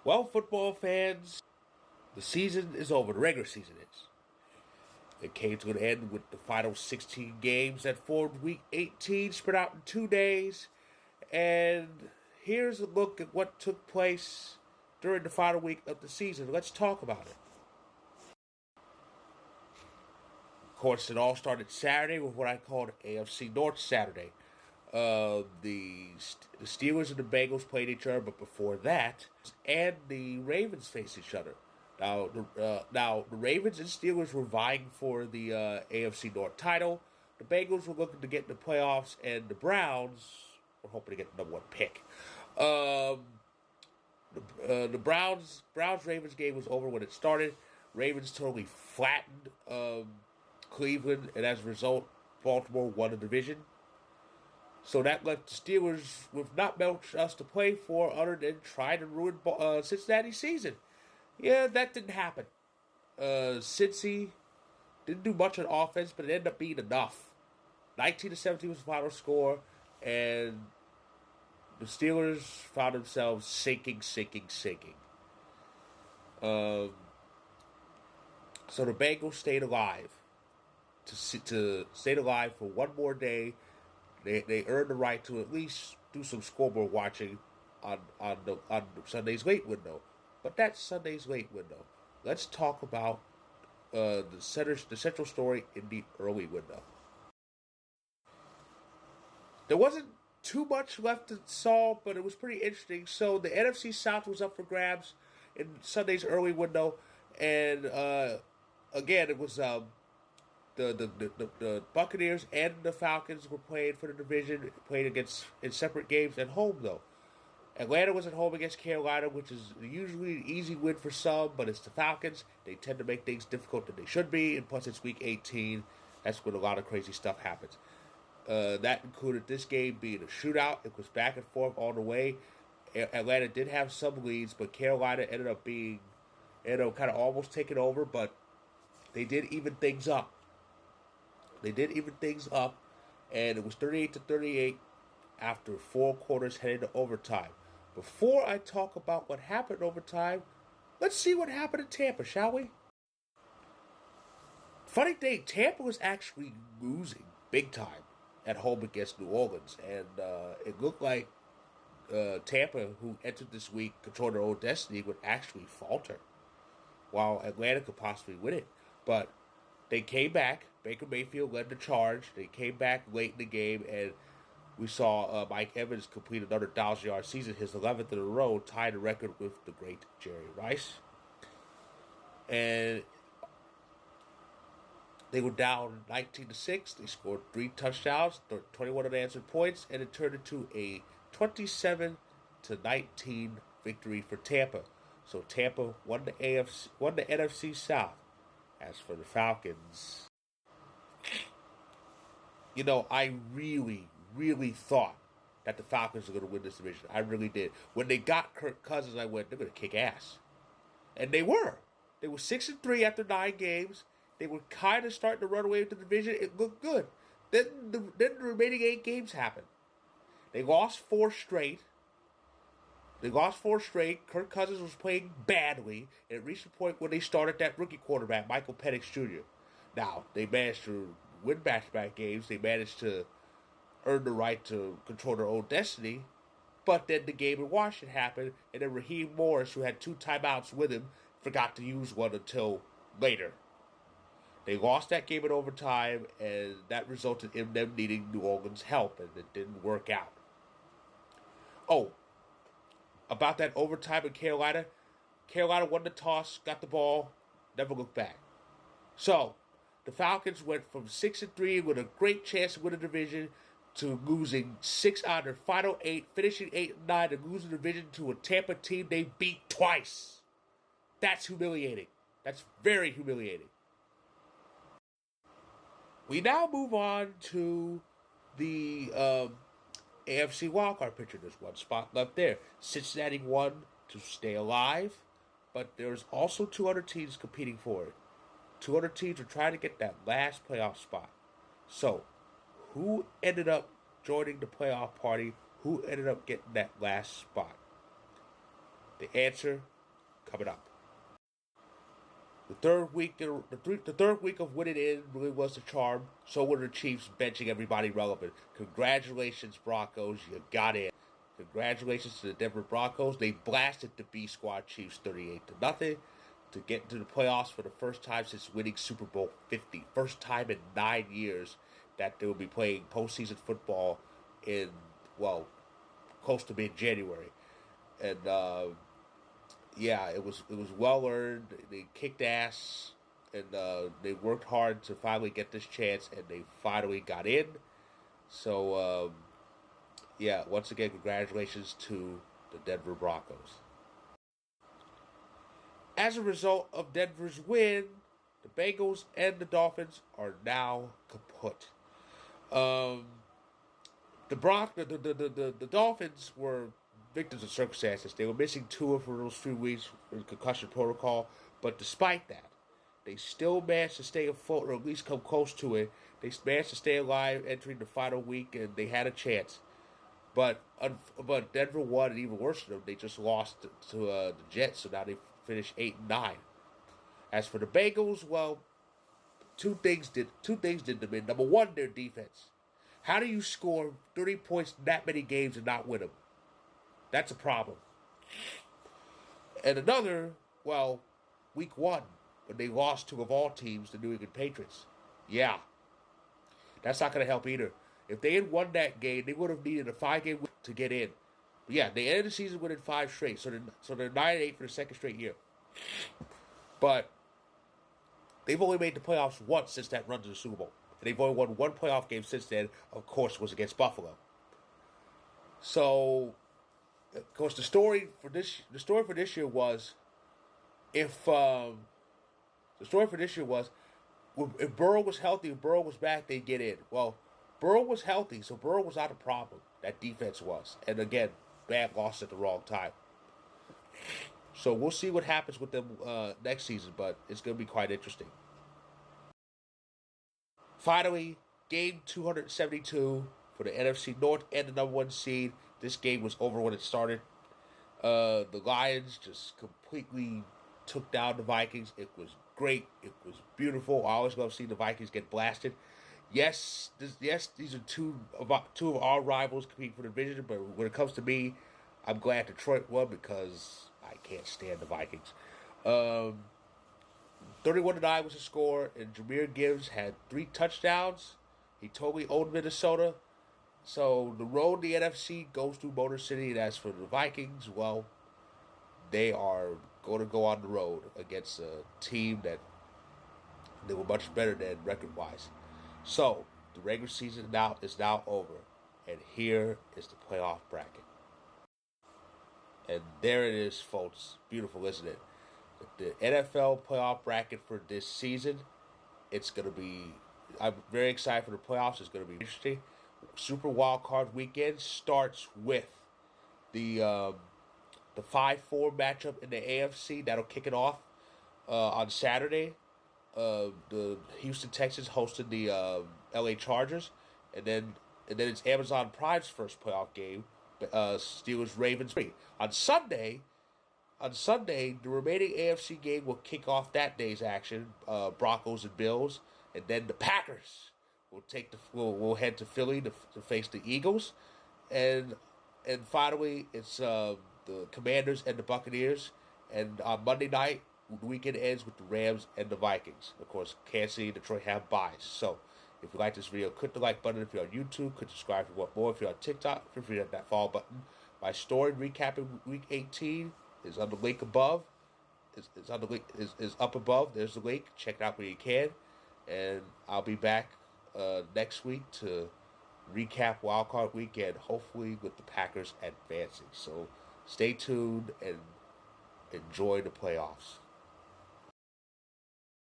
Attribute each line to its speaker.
Speaker 1: Well, football fans, the season is over. The regular season is. It came to an end with the final 16 games that formed Week 18, spread out in 2 days. And here's a look at what took place during the final week of the season. Let's talk about it. Of course, it all started Saturday with what I called AFC North Saturday. The Steelers and the Bengals played each other, but before that, and the Ravens faced each other. Now the Ravens and Steelers were vying for the AFC North title. The Bengals were looking to get in the playoffs, and the Browns were hoping to get the number one pick. Um, the Browns Ravens game was over when it started. Ravens totally flattened Cleveland, and as a result, Baltimore won the division. So that left the Steelers with not much else to play for other than trying to ruin Cincinnati's season. Yeah, that didn't happen. Cincy didn't do much on offense, but it ended up being enough. 19-17 was the final score, and the Steelers found themselves sinking. Um, so the Bengals stayed alive to stay alive for one more day. They earned the right to at least do some scoreboard watching on Sunday's late window. But that's Sunday's late window. Let's talk about the central story in the early window. There wasn't too much left to solve, but it was pretty interesting. So the NFC South was up for grabs in Sunday's early window, and again it was the Buccaneers and the Falcons were playing for the division, playing against in separate games at home though. Atlanta was at home against Carolina, which is usually an easy win for some, but it's the Falcons. They tend to make things difficult than they should be, and plus it's Week 18. That's when a lot of crazy stuff happens. That included this game being a shootout. It was back and forth all the way. Atlanta did have some leads, but Carolina ended up kind of almost taking over, but they did even things up. They did even things up, and it was 38-38 after four quarters headed to overtime. Before I talk about what happened in overtime, let's see what happened in Tampa, shall we? Funny thing, Tampa was actually losing big time at home against New Orleans, and it looked like Tampa, who entered this week controlling their own destiny, would actually falter, while Atlanta could possibly win it. But they came back. Baker Mayfield led the charge. They came back late in the game, and we saw Mike Evans complete another 1,000-yard season, his 11th in a row, tied the record with the great Jerry Rice. And they were down 19-6. They scored three touchdowns, 21 unanswered points, and it turned into a 27-19 victory for Tampa. So Tampa won the NFC South. As for the Falcons, I really thought that the Falcons were going to win this division. I really did. When they got Kirk Cousins, I went, they're going to kick ass, and they were. They were 6-3 after 9 games. They were kind of starting to run away with the division. It looked good. Then the remaining 8 games happened. They lost four straight. Kirk Cousins was playing badly, and it reached the point where they started that rookie quarterback, Michael Penix Jr. Now, they managed to win back-to-back games. They managed to earn the right to control their own destiny. But then the game in Washington happened, and then Raheem Morris, who had two timeouts with him, forgot to use one until later. They lost that game in overtime, and that resulted in them needing New Orleans' help, and it didn't work out. Oh, about that overtime in Carolina. Carolina won the toss, got the ball, never looked back. So the Falcons went from 6-3 with a great chance to win the division to losing 6 out of their final 8, finishing 8-9, and losing the division to a Tampa team they beat twice. That's humiliating. That's very humiliating. We now move on to the AFC wildcard picture. There's one spot left there. Cincinnati won to stay alive, but there's also two other teams competing for it. Two other teams are trying to get that last playoff spot. So, who ended up joining the playoff party? Who ended up getting that last spot? The answer coming up. The third week of winning in really was the charm. So were the Chiefs benching everybody relevant. Congratulations, Broncos, you got in. Congratulations to the Denver Broncos. They blasted the B Squad Chiefs 38-0 to get into the playoffs for the first time since winning Super Bowl 50. First time in 9 years that they will be playing postseason football in, well, close to mid-January. And yeah, it was well earned. They kicked ass, and they worked hard to finally get this chance, and they finally got in. So yeah, once again, congratulations to the Denver Broncos. As a result of Denver's win, the Bengals and the Dolphins are now kaput. Um, the Dolphins were victims of circumstances. They were missing Tua for those few weeks in concussion protocol, but despite that, they still managed to stay afloat, or at least come close to it. They managed to stay alive entering the final week, and they had a chance. But Denver won, and even worse than them, they just lost to the Jets, so now they finished 8-9. As for the Bengals, well, two things did them in. Number one, their defense. How do you score 30 points in that many games and not win them? That's a problem. And another, well, week one, when they lost to, of all teams, the New England Patriots. Yeah, that's not going to help either. If they had won that game, they would have needed a 5-game win to get in. But yeah, they ended the season winning 5 straight, so they're 9-8 for the second straight year. But they've only made the playoffs once since that run to the Super Bowl. And they've only won one playoff game since then, of course, was against Buffalo. So, of course, the story for this year was if if Burrow was healthy, if Burrow was back, they'd get in. Well, Burrow was healthy, so Burrow was not a problem. That defense was, and again, bad loss at the wrong time. So we'll see what happens with them next season, but it's going to be quite interesting. Finally, game 272 for the NFC North and the number one seed. This game was over when it started. The Lions just completely took down the Vikings. It was great. It was beautiful. I always love seeing the Vikings get blasted. Yes, these are two of our rivals competing for the division. But when it comes to me, I'm glad Detroit won because I can't stand the Vikings. 31-9 was the score, and Jahmyr Gibbs had 3 touchdowns. He totally owned Minnesota. So the road to the NFC goes through Motor City, and as for the Vikings, well, they are going to go on the road against a team that they were much better than record-wise. So the regular season is now over, and here is the playoff bracket. And there it is, folks. Beautiful, isn't it? The NFL playoff bracket for this season, it's going to be, I'm very excited for the playoffs. It's going to be interesting. Super Wild Card Weekend starts with the 5-4 matchup in the AFC. That'll kick it off on Saturday. The Houston Texans hosted the LA Chargers, and then it's Amazon Prime's first playoff game. Steelers Ravens. On Sunday, the remaining AFC game will kick off that day's action. Broncos and Bills, and then the Packers will head to Philly to face the Eagles, and finally it's the Commanders and the Buccaneers. And on Monday night, the weekend ends with the Rams and the Vikings. Of course, Kansas City and Detroit have byes. So if you like this video, click the like button. If you're on YouTube, click subscribe if you want more. If you're on TikTok, feel free to hit that follow button. My story recapping Week 18 is on the link above. Is on the link is up above. There's the link. Check it out when you can. And I'll be back next week to recap Wildcard Weekend, hopefully with the Packers advancing. So stay tuned and enjoy the playoffs.